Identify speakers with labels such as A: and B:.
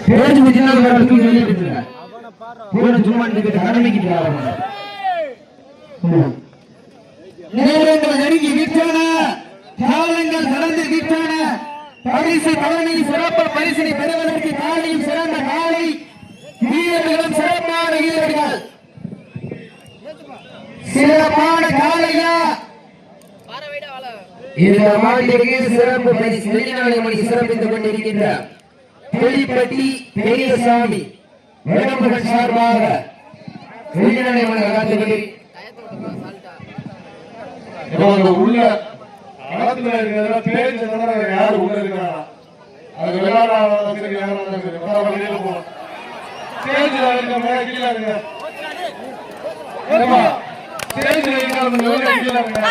A: பேச்சு முடிஞ்சாலும் வரதுக்கு வெளியே விட்டுருங்க. போன சும்மா நிக்கிட்டு கடமைக்கிட்டு நேரங்கள் நெருங்கி விட்டன, காலங்கள் கடந்து விட்டன. பரிசு பழனி சிறப்பு பரிசினை பெறுவதற்கு காலையும் சிறந்த காலை, வீரர்களும் சிறப்பான வீரர்கள், சிறப்பான காலையா. இந்த மாட்டிற்கு சிறப்பு பரிசு வெளிநாடு மணி சிறப்பித்துக் கொண்டிருக்கின்ற வெளிப்பட்டி பெரியசாமி வேடம்புகள் சார்பாக வெளிநாடு மணி காத்துக்களில்
B: உள்ள களத்துல இருக்கிற பேச்சு யாரு உள்ள இருக்கிறாரா அது விளையாடாதான் சரி யாராலும் சரி வெளியில போகணும். ஸ்டேஜ்ல இருக்க மேல கீழே இருங்க. ஸ்டேஜ்ல இருக்க கீழே இருங்க.